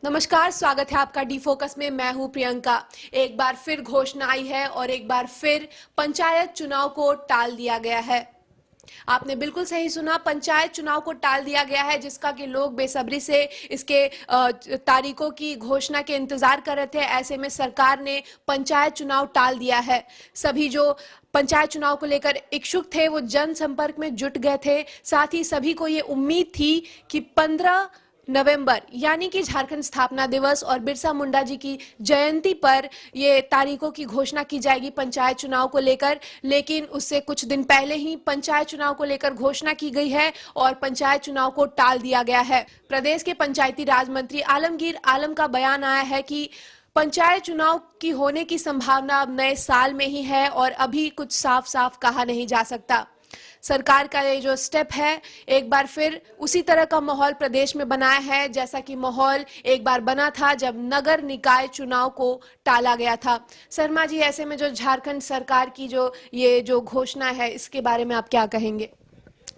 नमस्कार, स्वागत है आपका डी फोकस में। मैं हूं प्रियंका। एक बार फिर घोषणा आई है और एक बार फिर पंचायत चुनाव को टाल दिया गया है। आपने बिल्कुल सही सुना, पंचायत चुनाव को टाल दिया गया है, जिसका कि लोग बेसब्री से इसके तारीखों की घोषणा के इंतजार कर रहे थे। ऐसे में सरकार ने पंचायत चुनाव टाल दिया है। सभी जो पंचायत चुनाव को लेकर इच्छुक थे वो जनसंपर्क में जुट गए थे। साथ ही सभी को ये उम्मीद थी कि 15 नवंबर यानी कि झारखंड स्थापना दिवस और बिरसा मुंडा जी की जयंती पर ये तारीखों की घोषणा की जाएगी पंचायत चुनाव को लेकर। लेकिन उससे कुछ दिन पहले ही पंचायत चुनाव को लेकर घोषणा की गई है और पंचायत चुनाव को टाल दिया गया है। प्रदेश के पंचायती राज मंत्री आलमगीर आलम का बयान आया है कि पंचायत चुनाव की होने की संभावना अब नए साल में ही है और अभी कुछ साफ साफ कहा नहीं जा सकता। सरकार का ये जो स्टेप है, एक बार फिर उसी तरह का माहौल प्रदेश में बनाया है जैसा कि माहौल एक बार बना था जब नगर निकाय चुनाव को टाला गया था। शर्मा जी, ऐसे में जो झारखंड सरकार की ये जो घोषणा है, इसके बारे में आप क्या कहेंगे?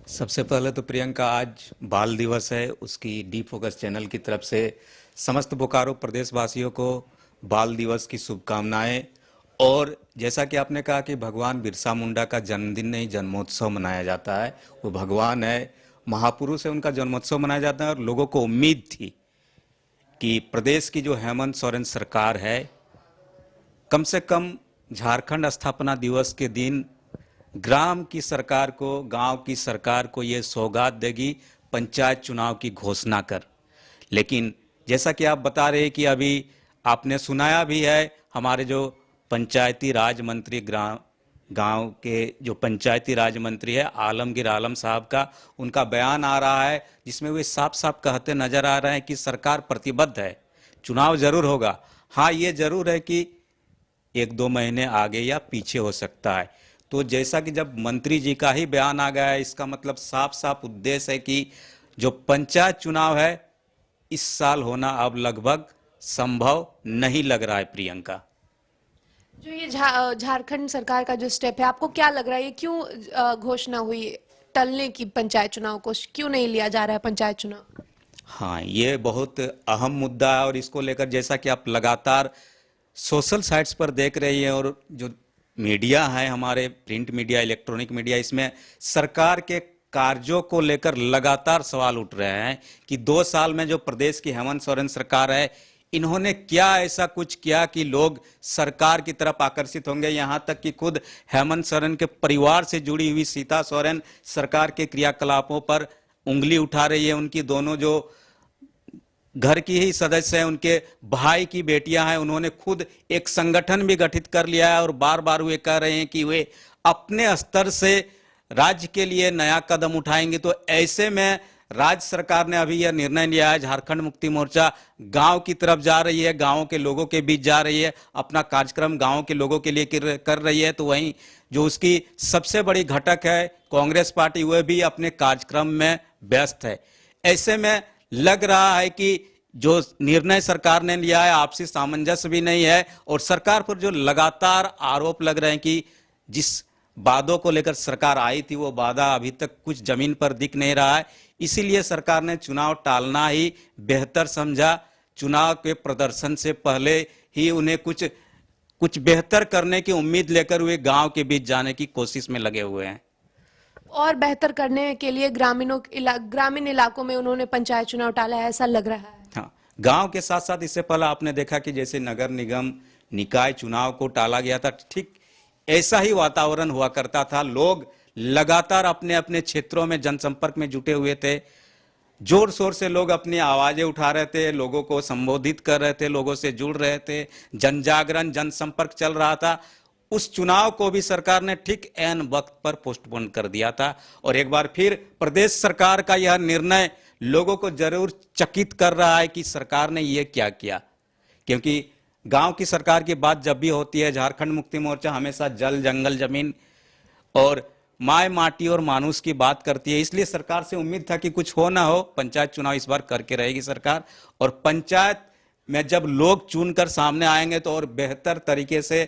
सबसे पहले तो प्रियंका, आज बाल दिवस है। उसकी डी फोकस चैनल की तरफ से समस्त बोकारो प्रदेशवासियों को बाल दिवस की शुभकामनाएं। और जैसा कि आपने कहा कि भगवान बिरसा मुंडा का जन्मदिन नहीं, जन्मोत्सव मनाया जाता है। वो भगवान है, महापुरुष है, उनका जन्मोत्सव मनाया जाता है। और लोगों को उम्मीद थी कि प्रदेश की जो हेमंत सोरेन सरकार है, कम से कम झारखंड स्थापना दिवस के दिन ग्राम की सरकार को, गांव की सरकार को ये सौगात देगी, पंचायत चुनाव की घोषणा कर। लेकिन जैसा कि आप बता रहे हैं कि अभी आपने सुनाया भी है, हमारे जो पंचायती राज मंत्री, गांव के जो पंचायती राज मंत्री है आलमगीर आलम साहब का, उनका बयान आ रहा है जिसमें वे साफ साफ कहते नजर आ रहे हैं कि सरकार प्रतिबद्ध है, चुनाव जरूर होगा। हाँ, ये जरूर है कि 1-2 महीने आगे या पीछे हो सकता है। तो जैसा कि जब मंत्री जी का ही बयान आ गया है, इसका मतलब साफ साफ उद्देश्य है कि जो पंचायत चुनाव है इस साल होना अब लगभग संभव नहीं लग रहा है। प्रियंका, जो ये झारखंड सरकार का जो स्टेप है, आपको क्या लग रहा है, ये क्यों घोषणा हुई टलने की? पंचायत चुनाव को क्यों नहीं लिया जा रहा है पंचायत चुनाव? हाँ, ये बहुत अहम मुद्दा है। और इसको लेकर जैसा कि आप लगातार सोशल साइट्स पर देख रही हैं और जो मीडिया है, हमारे प्रिंट मीडिया, इलेक्ट्रॉनिक मीडिया, इसमें सरकार के कार्यों को लेकर लगातार सवाल उठ रहे हैं कि 2 साल में जो प्रदेश की हेमंत सोरेन सरकार है, इन्होंने क्या ऐसा कुछ किया कि लोग सरकार की तरफ आकर्षित होंगे। यहां तक कि खुद हेमंत सोरेन के परिवार से जुड़ी हुई सीता सोरेन सरकार के क्रियाकलापों पर उंगली उठा रही है। उनकी दोनों जो घर की ही सदस्य हैं, उनके भाई की बेटियां हैं, उन्होंने खुद एक संगठन भी गठित कर लिया है और बार बार वे कह रहे हैं कि वे अपने स्तर से राज्य के लिए नया कदम उठाएंगे। तो ऐसे में राज्य सरकार ने अभी यह निर्णय लिया है, झारखंड मुक्ति मोर्चा गांव की तरफ जा रही है, गांवों के लोगों के बीच जा रही है, अपना कार्यक्रम गांवों के लोगों के लिए कर रही है। तो वहीं जो उसकी सबसे बड़ी घटक है कांग्रेस पार्टी, वह भी अपने कार्यक्रम में व्यस्त है। ऐसे में लग रहा है कि जो निर्णय सरकार ने लिया है, आपसी सामंजस्य भी नहीं है। और सरकार पर जो लगातार आरोप लग रहे हैं कि जिस वादों को लेकर सरकार आई थी, वो वादा अभी तक कुछ जमीन पर दिख नहीं रहा है। इसीलिए सरकार ने चुनाव टालना ही बेहतर समझा। चुनाव के प्रदर्शन से पहले ही उन्हें कुछ बेहतर करने की उम्मीद लेकर वे गांव के बीच जाने की कोशिश में लगे हुए हैं। और बेहतर करने के लिए ग्रामीण इलाकों में उन्होंने पंचायत चुनाव टाला है, ऐसा लग रहा है। हाँ, गांव के साथ साथ इससे पहले आपने देखा कि जैसे नगर निगम निकाय चुनाव को टाला गया था, ठीक ऐसा ही वातावरण हुआ करता था। लोग लगातार अपने अपने क्षेत्रों में जनसंपर्क में जुटे हुए थे, जोर शोर से लोग अपनी आवाजें उठा रहे थे, लोगों को संबोधित कर रहे थे, लोगों से जुड़ रहे थे, जनजागरण, जनसंपर्क चल रहा था। उस चुनाव को भी सरकार ने ठीक ऐन वक्त पर पोस्टपोन कर दिया था। और एक बार फिर प्रदेश सरकार का यह निर्णय लोगों को जरूर चकित कर रहा है कि सरकार ने यह क्या किया। क्योंकि गांव की सरकार की बात जब भी होती है, झारखंड मुक्ति मोर्चा हमेशा जल, जंगल, जमीन और माय माटी और मानुष की बात करती है। इसलिए सरकार से उम्मीद था कि कुछ हो ना हो, पंचायत चुनाव इस बार करके रहेगी सरकार। और पंचायत में जब लोग चुनकर सामने आएंगे तो और बेहतर तरीके से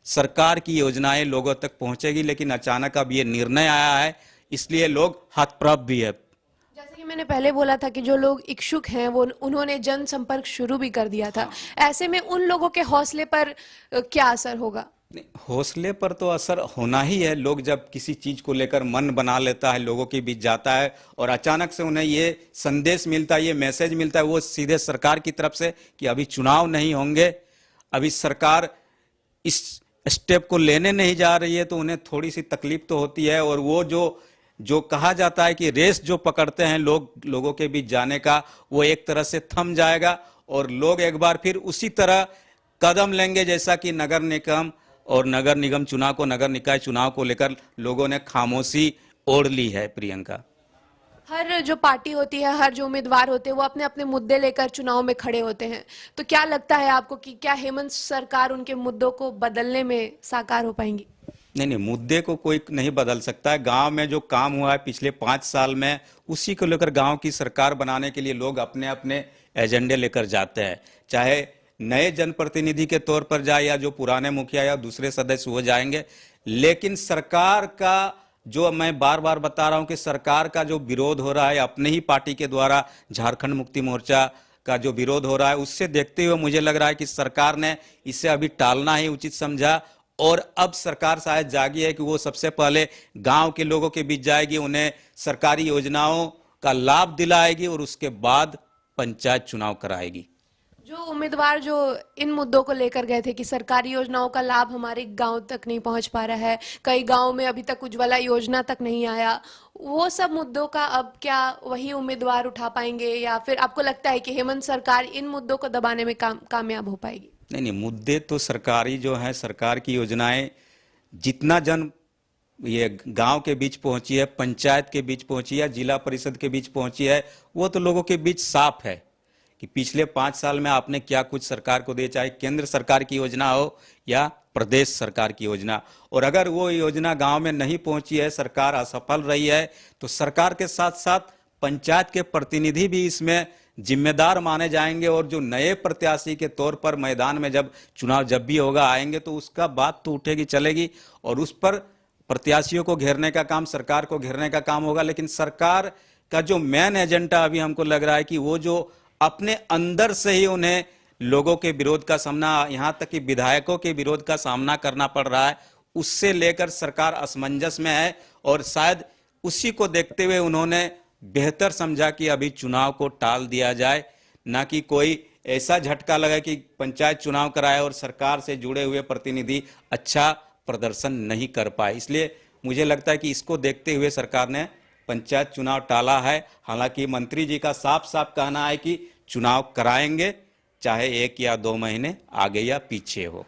सरकार की योजनाएं लोगों तक पहुंचेगी। लेकिन अचानक अब ये निर्णय आया है, इसलिए लोग हतप्रभ भी है। जैसे कि मैंने पहले बोला था कि जो लोग इच्छुक हैं वो उन्होंने जनसंपर्क शुरू भी कर दिया था। ऐसे में उन लोगों के हौसले पर क्या असर होगा? नहीं, हौसले पर तो असर होना ही है। लोग जब किसी चीज को लेकर मन बना लेता है, लोगों के बीच जाता है और अचानक से उन्हें ये संदेश मिलता है, ये मैसेज मिलता है वो सीधे सरकार की तरफ से कि अभी चुनाव नहीं होंगे, अभी सरकार इस स्टेप को लेने नहीं जा रही है, तो उन्हें थोड़ी सी तकलीफ तो होती है। और वो जो जो कहा जाता है कि रेस जो पकड़ते हैं लोगों के बीच जाने का, वो एक तरह से थम जाएगा और लोग एक बार फिर उसी तरह कदम लेंगे जैसा कि नगर निगम और नगर निगम चुनाव को, नगर निकाय चुनाव को लेकर लोगों ने खामोशी ओढ़ ली है। प्रियंका, हर जो पार्टी होती है, हर जो उम्मीदवार होते हैं वो अपने अपने मुद्दे लेकर चुनाव में खड़े होते हैं। तो क्या लगता है आपको कि क्या हेमंत सरकार उनके मुद्दों को बदलने में साकार हो पाएंगी? नहीं, मुद्दे को कोई नहीं बदल सकता है। गांव में जो काम हुआ है पिछले 5 साल में, उसी को लेकर गांव की सरकार बनाने के लिए लोग अपने अपने एजेंडे लेकर जाते हैं। चाहे नए जनप्रतिनिधि के तौर पर जाए या जो पुराने मुखिया या दूसरे सदस्य हो जाएंगे, लेकिन सरकार का जो मैं बार बार बता रहा हूं कि सरकार का जो विरोध हो रहा है अपने ही पार्टी के द्वारा, झारखंड मुक्ति मोर्चा का जो विरोध हो रहा है, उससे देखते हुए मुझे लग रहा है कि सरकार ने इसे अभी टालना ही उचित समझा। और अब सरकार शायद जागी है कि वो सबसे पहले गांव के लोगों के बीच जाएगी, उन्हें सरकारी योजनाओं का लाभ दिलाएगी और उसके बाद पंचायत चुनाव कराएगी। जो उम्मीदवार जो इन मुद्दों को लेकर गए थे कि सरकारी योजनाओं का लाभ हमारे गांव तक नहीं पहुंच पा रहा है, कई गांव में अभी तक उज्ज्वला योजना तक नहीं आया, वो सब मुद्दों का अब क्या वही उम्मीदवार उठा पाएंगे या फिर आपको लगता है कि हेमंत सरकार इन मुद्दों को दबाने में कामयाब हो पाएगी? नहीं, मुद्दे तो सरकारी जो है, सरकार की योजनाएं जितना जन ये गांव के बीच पहुंची है, पंचायत के बीच पहुंची है, जिला परिषद के बीच पहुंची है, वो तो लोगों के बीच साफ है कि पिछले 5 साल में आपने क्या कुछ सरकार को दिया, चाहे केंद्र सरकार की योजना हो या प्रदेश सरकार की योजना। और अगर वो योजना गांव में नहीं पहुंची है, सरकार असफल रही है, तो सरकार के साथ साथ पंचायत के प्रतिनिधि भी इसमें जिम्मेदार माने जाएंगे। और जो नए प्रत्याशी के तौर पर मैदान में जब चुनाव जब भी होगा आएंगे, तो उसका बात तो उठेगी चलेगी और उस पर प्रत्याशियों को घेरने का काम, सरकार को घेरने का काम होगा। लेकिन सरकार का जो मेन एजेंडा अभी हमको लग रहा है कि वो जो अपने अंदर से ही उन्हें लोगों के विरोध का सामना, यहाँ तक कि विधायकों के विरोध का सामना करना पड़ रहा है, उससे लेकर सरकार असमंजस में है। और शायद उसी को देखते हुए उन्होंने बेहतर समझा कि अभी चुनाव को टाल दिया जाए, ना कि कोई ऐसा झटका लगा कि पंचायत चुनाव कराए और सरकार से जुड़े हुए प्रतिनिधि अच्छा प्रदर्शन नहीं कर पाए। इसलिए मुझे लगता है कि इसको देखते हुए सरकार ने पंचायत चुनाव टाला है। हालांकि मंत्री जी का साफ साफ कहना है कि चुनाव कराएंगे, चाहे 1 या 2 महीने आगे या पीछे हो।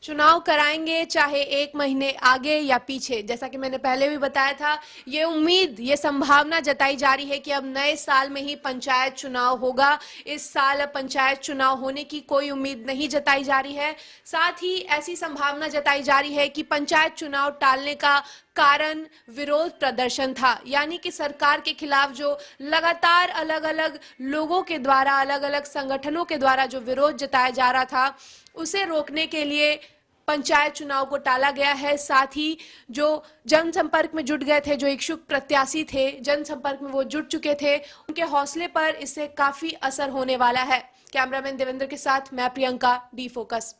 चुनाव कराएंगे चाहे 1 महीने आगे या पीछे। जैसा कि मैंने पहले भी बताया था, ये उम्मीद, ये संभावना जताई जा रही है कि अब नए साल में ही पंचायत चुनाव होगा। इस साल अब पंचायत चुनाव होने की कोई उम्मीद नहीं जताई जा रही है। साथ ही ऐसी संभावना जताई जा रही है कि पंचायत चुनाव टालने का कारण विरोध प्रदर्शन था, यानी कि सरकार के खिलाफ जो लगातार अलग अलग लोगों के द्वारा, अलग अलग संगठनों के द्वारा जो विरोध जताया जा रहा था, उसे रोकने के लिए पंचायत चुनाव को टाला गया है। साथ ही जो जनसंपर्क में जुट गए थे, जो इच्छुक प्रत्याशी थे, जनसंपर्क में वो जुट चुके थे, उनके हौसले पर इससे काफी असर होने वाला है। कैमरामैन देवेंद्र के साथ मैं प्रियंका, डी फोकस।